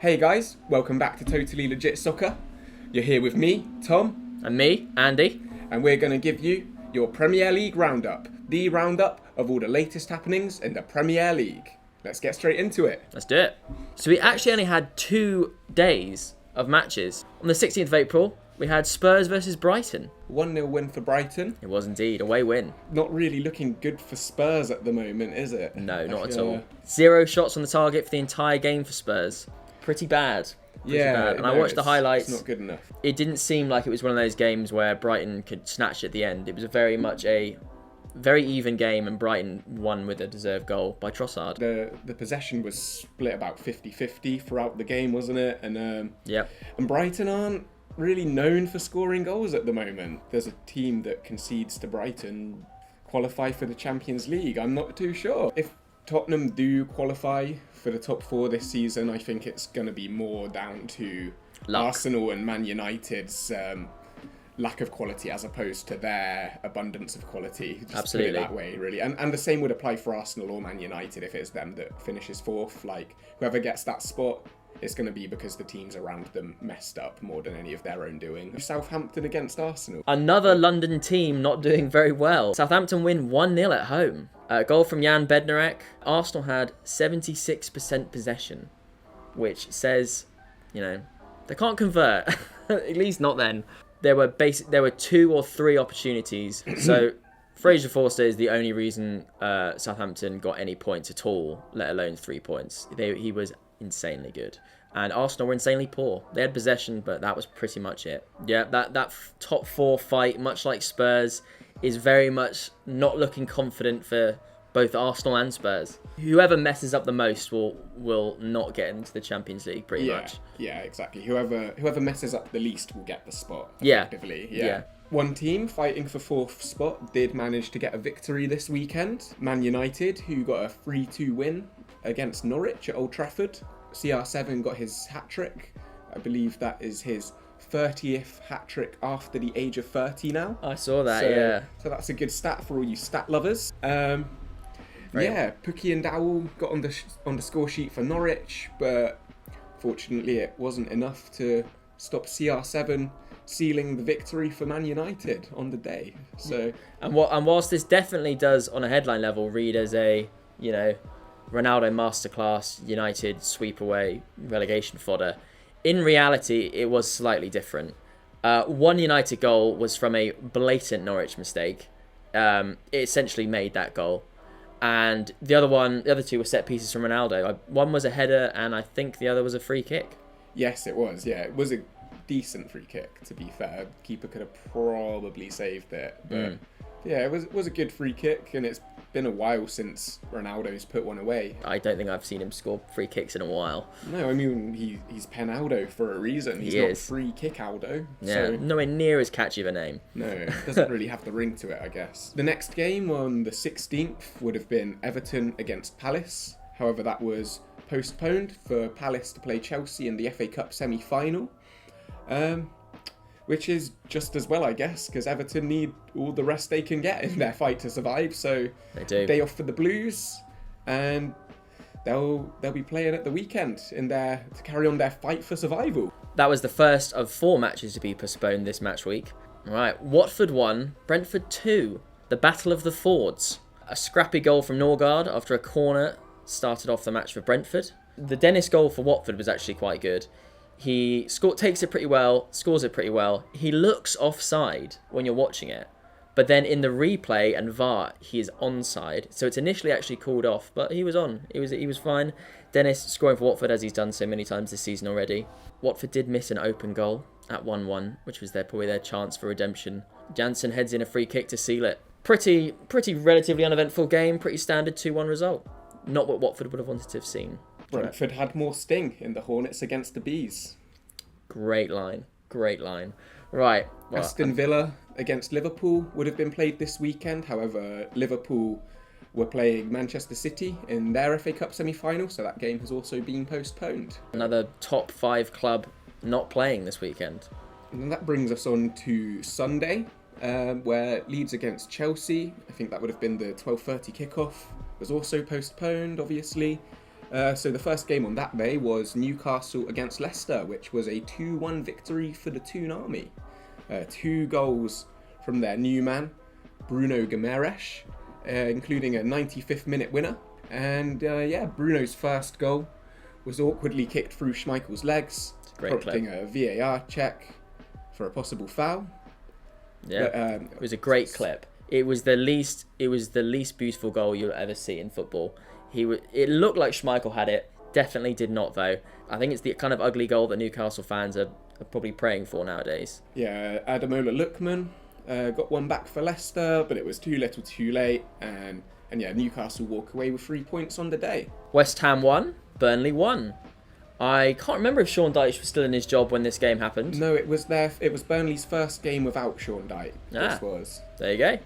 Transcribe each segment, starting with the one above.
Hey guys, welcome back to Totally Legit Soccer. You're here with me, Tom. And me, Andy. And we're going to give you your Premier League roundup. The roundup of all the latest happenings in the Premier League. Let's get straight into it. Let's do it. So we actually only had 2 days of matches. On the 16th of April, we had Spurs versus Brighton. 1-0 win for Brighton. It was indeed, away win. Not really looking good for Spurs at the moment, is it? No, not at all. 0 shots on the target for the entire game for Spurs. Pretty bad. Bad. And I watched the highlights. It's not good enough. It didn't seem like it was one of those games where Brighton could snatch at the end. It was very much a very even game, and Brighton won with a deserved goal by Trossard. The possession was split about 50-50 throughout the game, wasn't it? And and Brighton aren't really known for scoring goals at the moment. There's a team that concedes to Brighton qualify for the Champions League. I'm not too sure. If Tottenham do qualify for the top 4 this season, I think it's going to be more down to luck. Arsenal and Man United's lack of quality as opposed to their abundance of quality. Just Absolutely. Put it that way, really. And the same would apply for Arsenal or Man United if it's them that finishes 4th. Like, whoever gets that spot, it's going to be because the teams around them messed up more than any of their own doing. Southampton against Arsenal. Another London team not doing very well. Southampton win 1-0 at home. Goal from Jan Bednarek. Arsenal had 76% possession, which says, they can't convert. At least not then. There were 2 or 3 opportunities. So Fraser Forster is the only reason Southampton got any points at all, let alone 3 points. He was insanely good. And Arsenal were insanely poor. They had possession, but that was pretty much it. Yeah, that top 4 fight, much like Spurs, is very much not looking confident for both Arsenal and Spurs. Whoever messes up the most will not get into the Champions League, pretty much. Yeah, exactly. Whoever messes up the least will get the spot, Yeah. effectively. Yeah. One team fighting for 4th spot did manage to get a victory this weekend. Man United, who got a 3-2 win against Norwich at Old Trafford. CR7 got his hat-trick. I believe that is his 30th hat-trick after the age of 30 now. I saw that, So that's a good stat for all you stat lovers. Pukki and Dowell got on the score sheet for Norwich, but fortunately it wasn't enough to stop CR7 sealing the victory for Man United on the day. So and whilst this definitely does on a headline level read as a Ronaldo masterclass, United sweep away relegation fodder, in reality it was slightly different. One United goal was from a blatant Norwich mistake. It essentially made that goal. And the other 2 were set pieces from Ronaldo. One was a header, and I think the other was a free kick. Yes, it was. Yeah, it was a decent free kick, to be fair. Keeper could have probably saved it. But yeah, it was a good free kick, and it's been a while since Ronaldo's put one away. I don't think I've seen him score free kicks in a while. No, I mean, he's Penaldo for a reason. He's not free kick Aldo. Yeah, so nowhere near as catchy of a name. No, it doesn't really have the ring to it, I guess. The next game on the 16th would have been Everton against Palace. However, that was postponed for Palace to play Chelsea in the FA Cup semi-final. Which is just as well, I guess, because Everton need all the rest they can get in their fight to survive. So they do. Day off for the Blues, and they'll be playing at the weekend to carry on their fight for survival. That was the first of 4 matches to be postponed this match week. Right, Watford 1, Brentford 2. The Battle of the Fords. A scrappy goal from Norgard after a corner started off the match for Brentford. The Dennis goal for Watford was actually quite good. He takes it pretty well, scores it pretty well. He looks offside when you're watching it, but then in the replay and VAR, he is onside. So it's initially actually called off, but he was on. He was fine. Dennis scoring for Watford, as he's done so many times this season already. Watford did miss an open goal at 1-1, which was probably their chance for redemption. Jansen heads in a free kick to seal it. Pretty relatively uneventful game, pretty standard 2-1 result. Not what Watford would have wanted to have seen. Brentford had more sting in the Hornets against the Bees. Great line. Right. Well, Aston Villa against Liverpool would have been played this weekend. However, Liverpool were playing Manchester City in their FA Cup semi-final, so that game has also been postponed. Another top 5 club not playing this weekend. And that brings us on to Sunday, where Leeds against Chelsea, I think that would have been the 12:30 kickoff, was also postponed, obviously. So the first game on that day was Newcastle against Leicester, which was a 2-1 victory for the Toon Army. 2 goals from their new man, Bruno Guimaraes, including a 95th minute winner. And Bruno's first goal was awkwardly kicked through Schmeichel's legs, prompting a VAR check for a possible foul. Yeah, but, it was a great clip. It was the least beautiful goal you'll ever see in football. It looked like Schmeichel had it. Definitely did not, though. I think it's the kind of ugly goal that Newcastle fans are probably praying for nowadays. Yeah, Ademola Lookman got one back for Leicester, but it was too little too late. And Newcastle walk away with 3 points on the day. West Ham won, Burnley won. I can't remember if Sean Dyche was still in his job when this game happened. No, it was Burnley's first game without Sean Dyche. This was. There you go.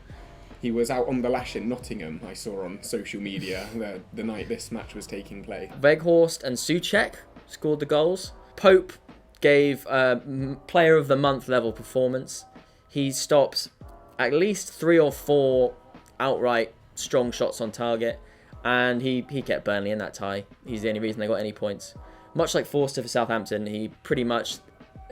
He was out on the lash in Nottingham, I saw on social media, the night this match was taking place. Weghorst and Souček scored the goals. Pope gave Player of the Month level performance. He stopped at least 3 or 4 outright strong shots on target, and he kept Burnley in that tie. He's the only reason they got any points. Much like Forster for Southampton,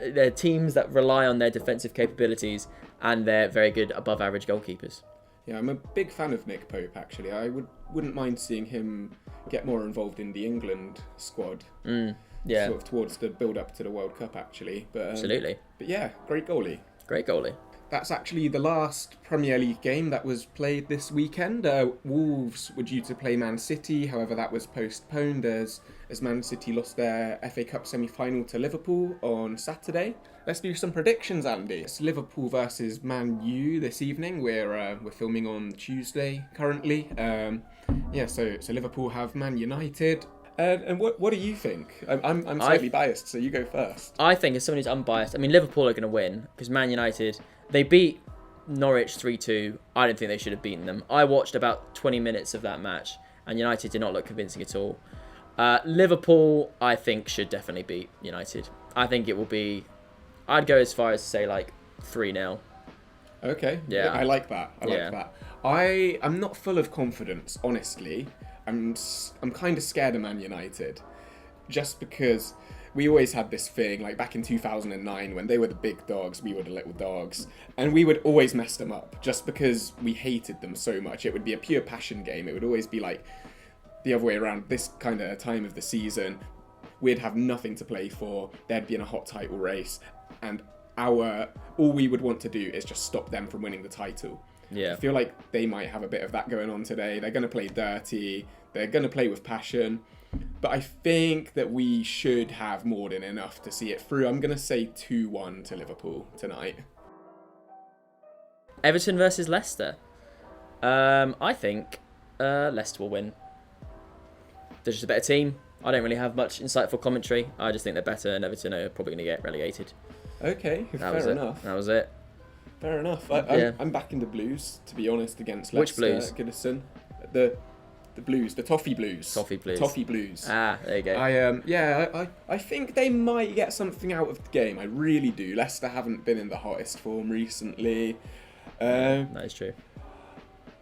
they're teams that rely on their defensive capabilities and they're very good above average goalkeepers. Yeah, I'm a big fan of Nick Pope, actually. I wouldn't mind seeing him get more involved in the England squad. Yeah. Sort of towards the build-up to the World Cup, actually. But, absolutely. But yeah, great goalie. Great goalie. That's actually the last Premier League game that was played this weekend. Wolves were due to play Man City, however that was postponed as Man City lost their FA Cup semi-final to Liverpool on Saturday. Let's do some predictions, Andy. It's Liverpool versus Man U this evening. We're filming on Tuesday currently. So Liverpool have Man United. And what do you think? I'm slightly biased, so you go first. I think as someone who's unbiased, Liverpool are going to win because Man United, they beat Norwich 3-2. I don't think they should have beaten them. I watched about 20 minutes of that match and United did not look convincing at all. Liverpool, I think, should definitely beat United. I think it will be, I'd go as far as to say like 3-0. Okay. Yeah. I like that. I like that. I'm not full of confidence, honestly. I'm kind of scared of Man United, just because we always had this thing, like back in 2009 when they were the big dogs, we were the little dogs, and we would always mess them up just because we hated them so much. It would be a pure passion game. It would always be like the other way around. This kind of time of the season, we'd have nothing to play for. They'd be in a hot title race, and all we would want to do is just stop them from winning the title. Yeah. I feel like they might have a bit of that going on today. They're going to play dirty. They're going to play with passion. But I think that we should have more than enough to see it through. I'm going to say 2-1 to Liverpool tonight. Everton versus Leicester. I think Leicester will win. They're just a better team. I don't really have much insightful commentary. I just think they're better, and Everton are probably going to get relegated. Okay, fair enough. That was it. Fair enough. I'm backing the Blues, to be honest, against Leicester. Which Blues? Goodison. The Blues, the Toffee Blues. Toffee Blues. Ah, there you go. I think they might get something out of the game. I really do. Leicester haven't been in the hottest form recently. That is true.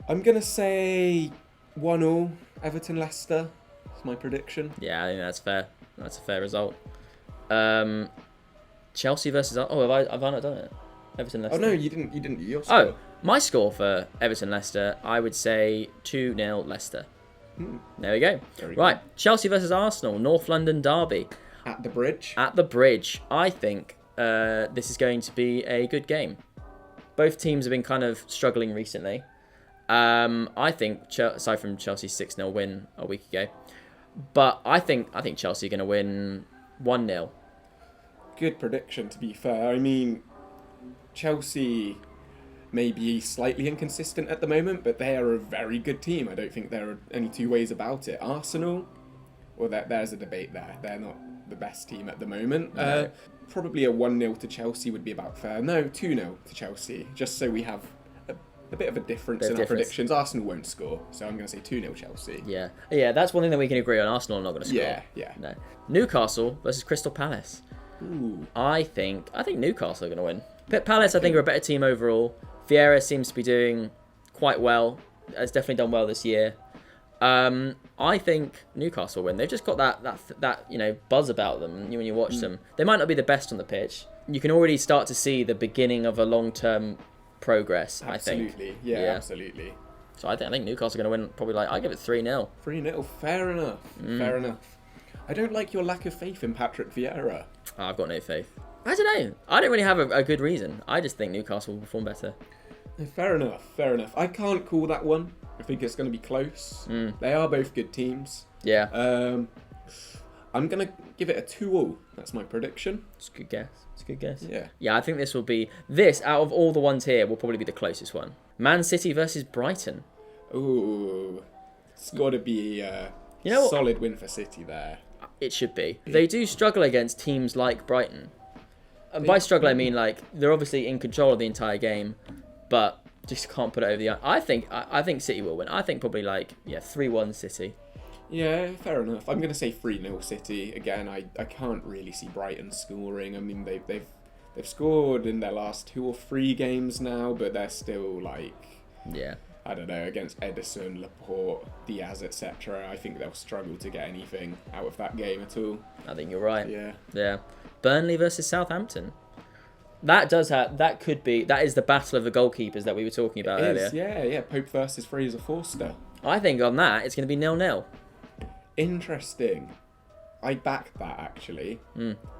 I'm gonna say 1-1 Everton-Leicester. That's my prediction. Yeah, I think that's fair. That's a fair result. Chelsea versus. Have I not done it? Everton Leicester. Oh no, you didn't. Your score. Oh, my score for Everton Leicester, I would say 2-0 Leicester. There we go. Right, Chelsea versus Arsenal, North London derby. At the Bridge. At the Bridge. I think this is going to be a good game. Both teams have been kind of struggling recently. I think, aside from Chelsea's 6-0 win a week ago, but I think Chelsea are going to win 1-0. Good prediction, to be fair. I mean, Chelsea may be slightly inconsistent at the moment, but they are a very good team. I don't think there are any two ways about it. Arsenal, well, there's a debate there. They're not the best team at the moment. No. Probably a 1-0 to Chelsea would be about fair. No, 2-0 to Chelsea, just so we have a bit of a difference in our predictions. Arsenal won't score, so I'm going to say 2-0 Chelsea. Yeah, that's one thing that we can agree on. Arsenal are not going to score. Yeah. No. Newcastle versus Crystal Palace. Ooh. I think Newcastle are going to win. Palace, I think, are a better team overall. Vieira seems to be doing quite well. Has definitely done well this year. I think Newcastle win. They've just got that buzz about them when you watch them. They might not be the best on the pitch. You can already start to see the beginning of a long-term progress, absolutely. I think. Yeah, absolutely. So I think Newcastle are going to win probably I give it 3-0. 3-0, fair enough. Fair enough. I don't like your lack of faith in Patrick Vieira. I've got no faith. I don't know. I don't really have a good reason. I just think Newcastle will perform better. Fair enough. I can't call that one. I think it's going to be close. They are both good teams. Yeah. I'm going to give it a 2-2. That's my prediction. It's a good guess. Yeah. Yeah, I think this will be... out of all the ones here, will probably be the closest one. Man City versus Brighton. Ooh. It's got to be a solid win for City there. It should be. They do struggle against teams like Brighton. And by struggle, I mean, they're obviously in control of the entire game, but just can't put it over the... I think City will win. I think probably 3-1 City. Yeah, fair enough. I'm going to say 3-0 City. Again, I can't really see Brighton scoring. I mean, they've scored in their last 2 or 3 games now, but they're still I don't know, against Edison, Laporte, Diaz, etc. I think they'll struggle to get anything out of that game at all. I think you're right. Yeah. Burnley versus Southampton. That is the battle of the goalkeepers that we were talking about earlier. Yeah. Pope versus Fraser Forster. I think on that it's going to be 0-0. Interesting. I back that, actually.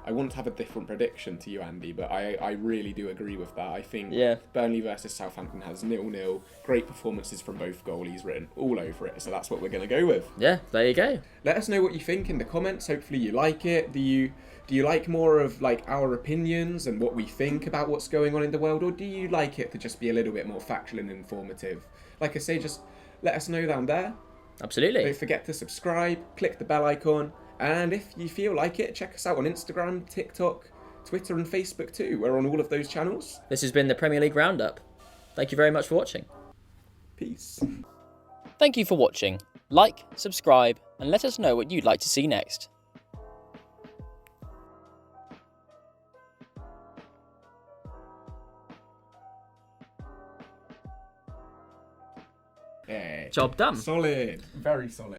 I want to have a different prediction to you, Andy, but I really do agree with that. I think Burnley versus Southampton has 0-0. Great performances from both goalies written all over it, so that's what we're going to go with. Yeah, there you go. Let us know what you think in the comments. Hopefully you like it. Do you like more of our opinions and what we think about what's going on in the world, or do you like it to just be a little bit more factual and informative? Like I say, just let us know down there. Absolutely. Don't forget to subscribe, click the bell icon, and if you feel like it, check us out on Instagram, TikTok, Twitter and Facebook too. We're on all of those channels. This has been the Premier League Roundup. Thank you very much for watching. Peace. Thank you for watching. Like, subscribe, and let us know what you'd like to see next. Yeah. Job done. Solid. Very solid.